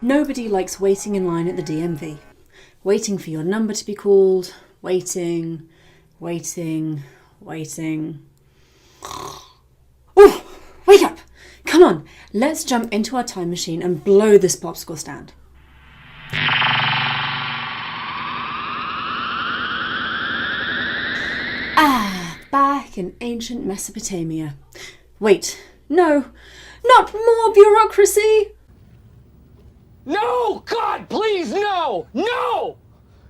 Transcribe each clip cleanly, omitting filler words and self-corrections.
Nobody likes waiting in line at the DMV. Waiting for your number to be called, waiting. Oh, wake up! Come on, let's jump into our time machine and blow this popsicle stand. Back in ancient Mesopotamia. Wait, no, not more bureaucracy! No! God, please, no! No!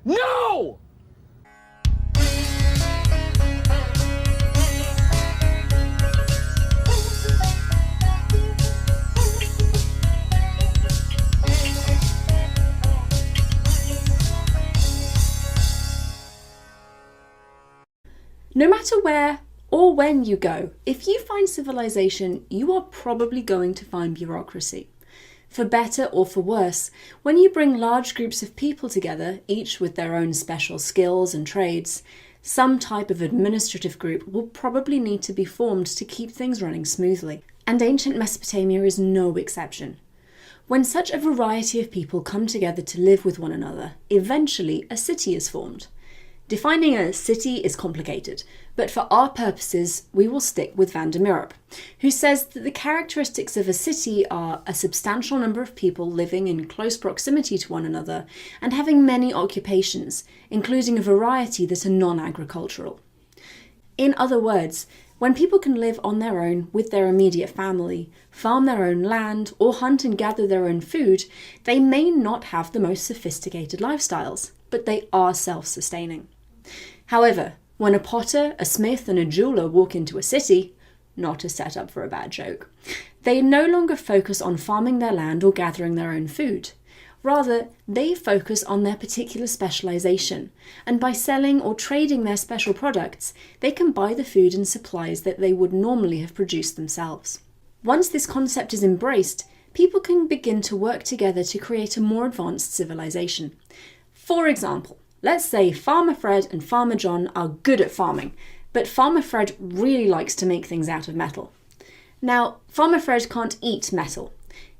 No! No matter where or when you go, if you find civilization, you are probably going to find bureaucracy. For better or for worse, when you bring large groups of people together, each with their own special skills and trades, some type of administrative group will probably need to be formed to keep things running smoothly. And ancient Mesopotamia is no exception. When such a variety of people come together to live with one another, eventually a city is formed. Defining a city is complicated, but for our purposes, we will stick with Van der Merop, who says that the characteristics of a city are a substantial number of people living in close proximity to one another and having many occupations, including a variety that are non-agricultural. In other words, when people can live on their own with their immediate family, farm their own land, or hunt and gather their own food, they may not have the most sophisticated lifestyles, but they are self-sustaining. However, when a potter, a smith, and a jeweller walk into a city, not a setup for a bad joke, they no longer focus on farming their land or gathering their own food. Rather, they focus on their particular specialization, and by selling or trading their special products, they can buy the food and supplies that they would normally have produced themselves. Once this concept is embraced, people can begin to work together to create a more advanced civilization. For example, let's say Farmer Fred and Farmer John are good at farming, but Farmer Fred really likes to make things out of metal. Now, Farmer Fred can't eat metal.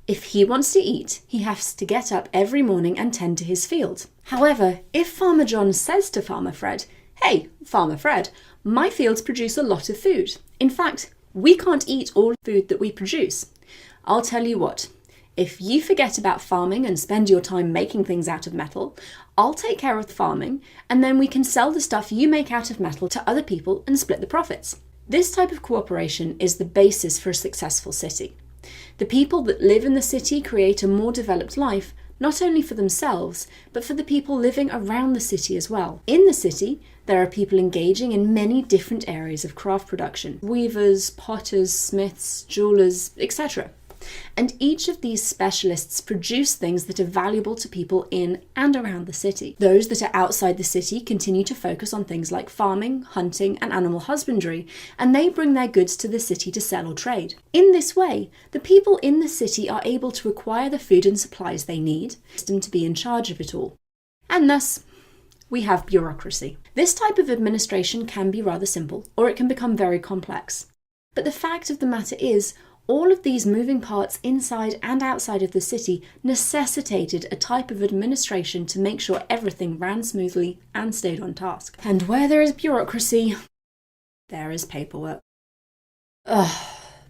If he wants to eat, he has to get up every morning and tend to his field. However, if Farmer John says to Farmer Fred, "Hey, Farmer Fred, my fields produce a lot of food. In fact, we can't eat all the food that we produce. I'll tell you what, if you forget about farming and spend your time making things out of metal, I'll take care of the farming, and then we can sell the stuff you make out of metal to other people and split the profits." This type of cooperation is the basis for a successful city. The people that live in the city create a more developed life, not only for themselves, but for the people living around the city as well. In the city, there are people engaging in many different areas of craft production: weavers, potters, smiths, jewelers, etc. And each of these specialists produce things that are valuable to people in and around the city. Those that are outside the city continue to focus on things like farming, hunting, and animal husbandry, and they bring their goods to the city to sell or trade. In this way, the people in the city are able to acquire the food and supplies they need, them to be in charge of it all. And thus, we have bureaucracy. This type of administration can be rather simple, or it can become very complex. But the fact of the matter is, all of these moving parts inside and outside of the city necessitated a type of administration to make sure everything ran smoothly and stayed on task. And where there is bureaucracy, there is paperwork.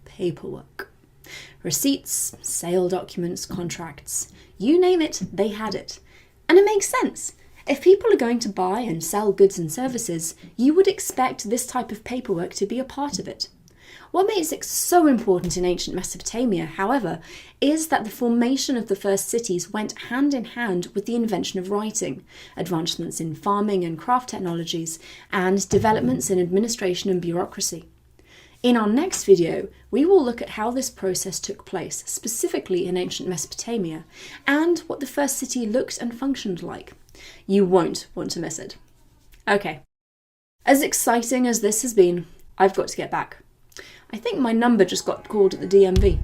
Paperwork. Receipts, sale documents, contracts, you name it, they had it. And it makes sense. If people are going to buy and sell goods and services, you would expect this type of paperwork to be a part of it. What makes it so important in ancient Mesopotamia, however, is that the formation of the first cities went hand in hand with the invention of writing, advancements in farming and craft technologies, and developments in administration and bureaucracy. In our next video, we will look at how this process took place, specifically in ancient Mesopotamia, and what the first city looked and functioned like. You won't want to miss it. Okay, as exciting as this has been, I've got to get back. I think my number just got called at the DMV.